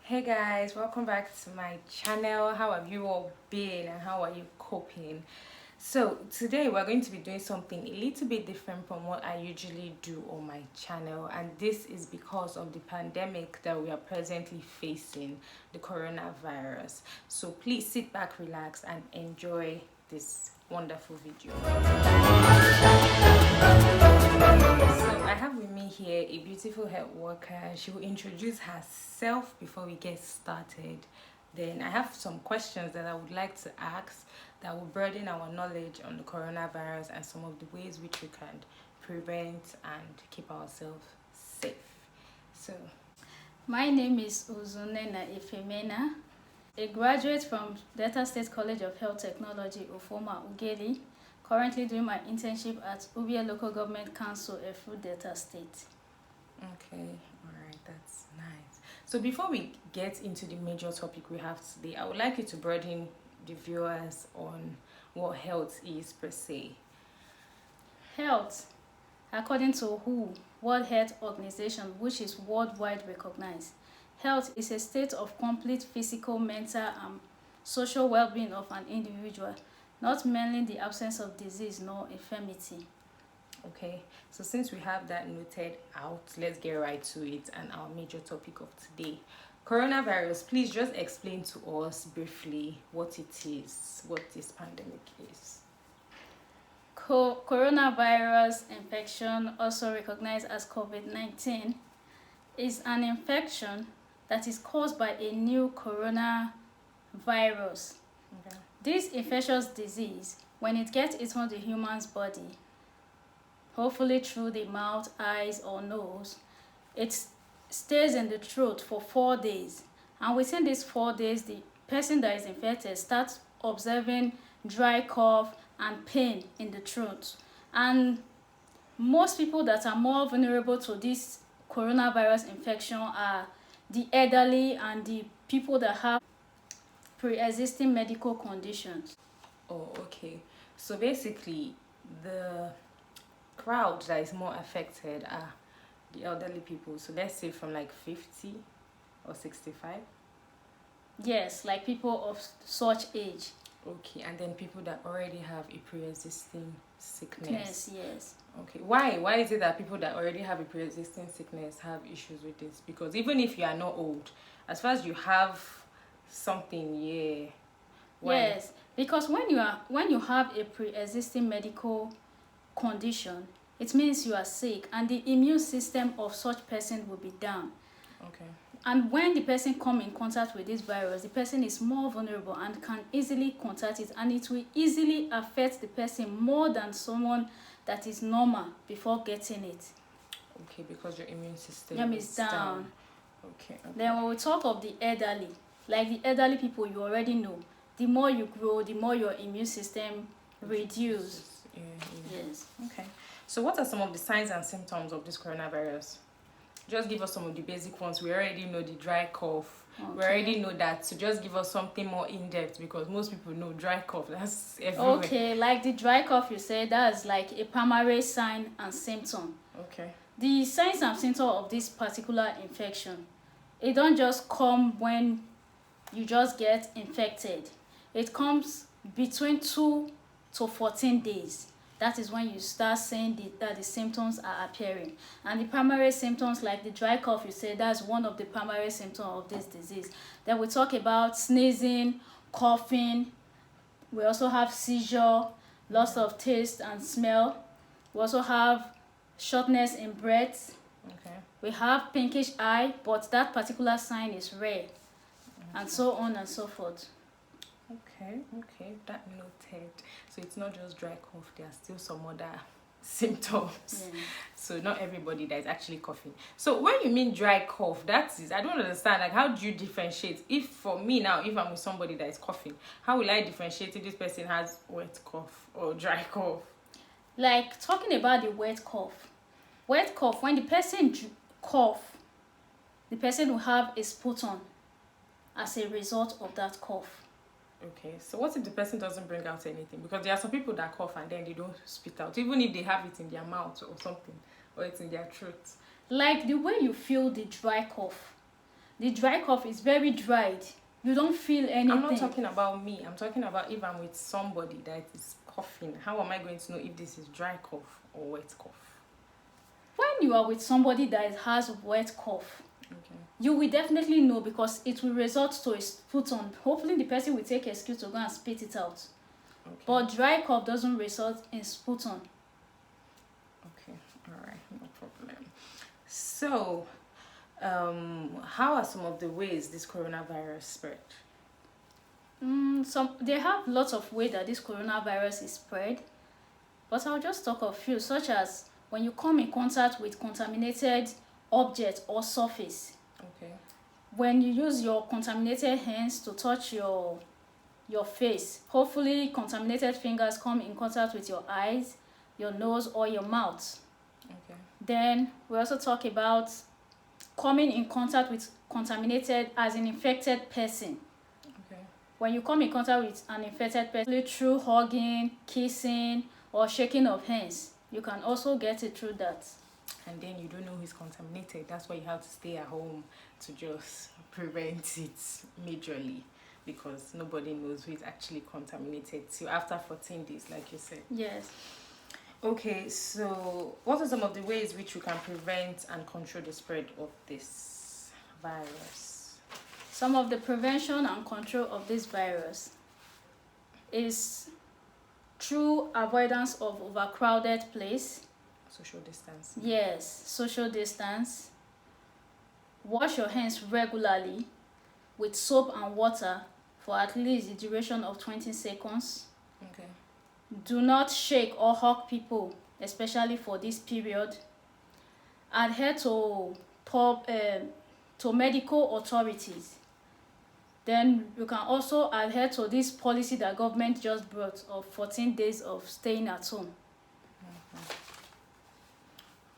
Hey guys, welcome back to my channel. How have you all been and how are you coping? So today we're going to be doing something a little bit different from what I usually do on my channel, and this is because of the pandemic that we are presently facing, the coronavirus. So please sit back, relax and enjoy this wonderful video. So I have with me here a beautiful health worker. She will introduce herself before we get started. Then I have some questions that I would like to ask that will broaden our knowledge on the coronavirus and some of the ways which we can prevent and keep ourselves safe. So My name is Uzunena Ifemena, a graduate from Delta State College of Health Technology, Ufoma Ugeli, currently doing my internship at Ubia Local Government Council, Efu Delta State. okay, all right, that's nice. So before we get into the major topic we have today, I would like you to broaden the viewers on what health is per se. Health, according to WHO, World Health Organization, which is worldwide recognized, health is a state of complete physical, mental, and social well-being of an individual, not merely the absence of disease nor infirmity. Okay, so since we have that noted out, let's get right to it and our major topic of today. Coronavirus, please just explain to us briefly what it is, what this pandemic is. Coronavirus infection, also recognized as COVID-19, is an infection that is caused by a new coronavirus. Okay. This infectious disease, when it gets into the human's body, hopefully through the mouth, eyes, or nose, it stays in the throat for 4 days. And within these 4 days, the person that is infected starts observing dry cough and pain in the throat. And most people that are more vulnerable to this coronavirus infection are the elderly and the people that have pre-existing medical conditions. Oh, okay. So basically, the crowd that is more affected are the elderly people. So let's say from like 50 or 65. Yes, like people of such age. Okay, and then people that already have a pre-existing sickness. Yes. Okay, why is it that people that already have a pre-existing sickness have issues with this? Because even if you are not old, as far as you have something, yeah. Why? Yes, because when you have a pre-existing medical condition, it means you are sick and the immune system of such person will be down. Okay. And when the person come in contact with this virus, the person is more vulnerable and can easily contact it, and it will easily affect the person more than someone that is normal before getting it. Okay, because your immune system is down. Okay. Then when we talk of the elderly, like the elderly people, you already know, the more you grow, the more your immune system reduces. Yeah. Yes. Okay. So what are some of the signs and symptoms of this coronavirus? Just give us some of the basic ones. We already know the dry cough. Okay. We already know that. So just give us something more in-depth, because most people know dry cough. That's everywhere. Okay, like the dry cough you said, that's like a primary sign and symptom. Okay. The signs and symptoms of this particular infection, it don't just come when you just get infected. It comes between 2 to 14 days. That is when you start saying that the symptoms are appearing. And the primary symptoms, like the dry cough you say, that's one of the primary symptoms of this disease. Then we talk about sneezing, coughing. We also have seizure, loss of taste and smell. We also have shortness in breath. Okay. We have pinkish eye, but that particular sign is rare. Okay. And so on and so forth. Okay, that noted. So it's not just dry cough, there are still some other symptoms. Yeah. So not everybody that is actually coughing. So when you mean dry cough, that is, I don't understand, like how do you differentiate? If for me now, if I'm with somebody that is coughing, how will I differentiate if this person has wet cough or dry cough? Like talking about the wet cough, when the person cough, the person will have a sputum as a result of that cough. Okay, so what if the person doesn't bring out anything? Because there are some people that cough and then they don't spit out, even if they have it in their mouth or something, or it's in their throat. Like the way you feel the dry cough, The dry cough is very dried. You don't feel anything. I'm not talking about me. I'm talking about if I'm with somebody that is coughing. How am I going to know if this is dry cough or wet cough? When you are with somebody that has wet cough, Okay. you will definitely know because it will result to a sputum. Hopefully the person will take excuse to go and spit it out. Okay. But dry cough doesn't result in sputum. Okay, all right, no problem. So, how are some of the ways this coronavirus spread? They have lots of ways that this coronavirus is spread, but I'll just talk of few, such as when you come in contact with contaminated object or surface. Okay. When you use your contaminated hands to touch your face, hopefully contaminated fingers come in contact with your eyes, your nose, or your mouth. Okay. Then we also talk about coming in contact with contaminated as an infected person. Okay. When you come in contact with an infected person through hugging, kissing, or shaking of hands, you can also get it through that. And then you don't know who's contaminated. That's why you have to stay at home to just prevent it majorly, because nobody knows who is actually contaminated till after 14 days, like you said. Yes. Okay, so what are some of the ways which we can prevent and control the spread of this virus? Some of the prevention and control of this virus is through avoidance of overcrowded place. Social distance. Yes, social distance. Wash your hands regularly with soap and water for at least the duration of 20 seconds. Okay. Do not shake or hug people, especially for this period. Adhere to medical authorities. Then you can also adhere to this policy that government just brought of 14 days of staying at home.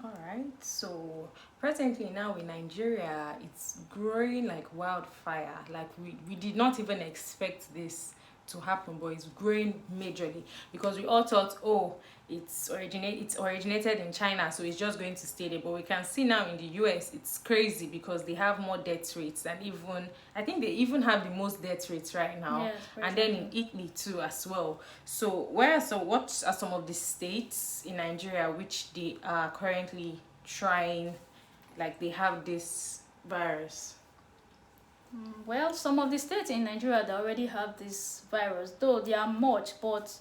All right, so presently now in Nigeria, it's growing like wildfire. Like we did not even expect this to happen, but it's growing majorly, because we all thought, oh, it's originated in China, so it's just going to stay there. But we can see now in the US, it's crazy because they have more death rates, and even I think they even have the most death rates right now. Yes, and then in Italy too as well. So what are some of the states in Nigeria which they are currently trying, like they have this virus? Well, some of the states in Nigeria that already have this virus, though they are much, but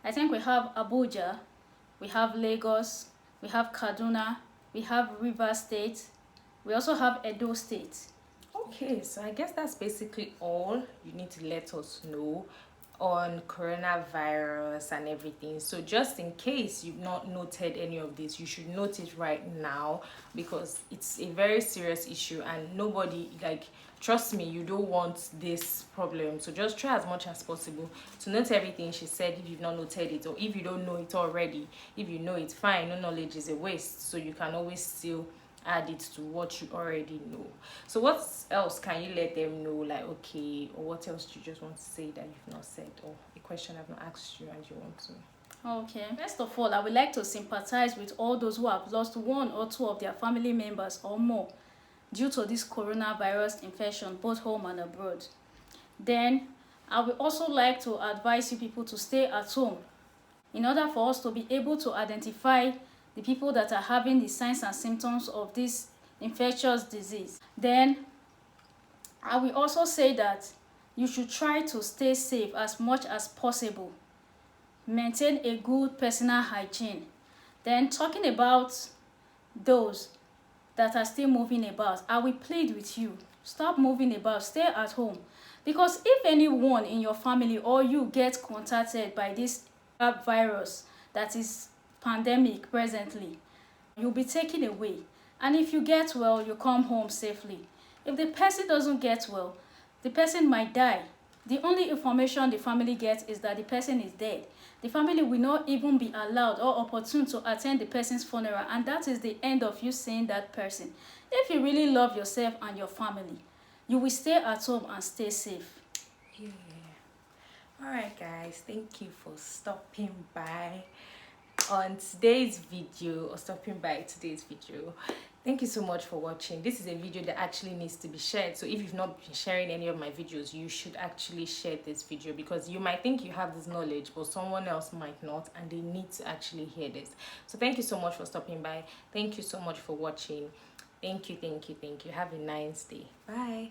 I think we have Abuja, we have Lagos, we have Kaduna, we have Rivers State, we also have Edo State. Okay, so I guess that's basically all you need to let us know on coronavirus and everything. So just in case you've not noted any of this, you should note it right now, because it's a very serious issue and nobody, like, trust me, you don't want this problem. So just try as much as possible to note everything she said if you've not noted it, or if you don't know it already. If you know it, fine, no knowledge is a waste, so you can always still add it to what you already know. So what else can you let them know, like, okay, or what else do you just want to say that you've not said, or a question I've not asked you and you want to? Okay, first of all, I would like to sympathize with all those who have lost one or two of their family members or more due to this coronavirus infection, both home and abroad. Then I would also like to advise you people to stay at home in order for us to be able to identify the people that are having the signs and symptoms of this infectious disease. Then I will also say that you should try to stay safe as much as possible. Maintain a good personal hygiene. Then talking about those that are still moving about, I will plead with you, stop moving about, stay at home. Because if anyone in your family or you get contacted by this virus that is pandemic presently, you'll be taken away. And if you get well, you come home safely. If the person doesn't get well, the person might die. The only information the family gets is that the person is dead. The family will not even be allowed or opportune to attend the person's funeral, and that is the end of you seeing that person. If you really love yourself and your family, you will stay at home and stay safe. Yeah. Alright guys, thank you for stopping by on today's video, or stopping by today's video. Thank you so much for watching. This is a video that actually needs to be shared. So if you've not been sharing any of my videos, you should actually share this video, because you might think you have this knowledge, but someone else might not, and they need to actually hear this. So thank you so much for stopping by. Thank you so much for watching. Thank you, thank you, thank you. Have a nice day. Bye.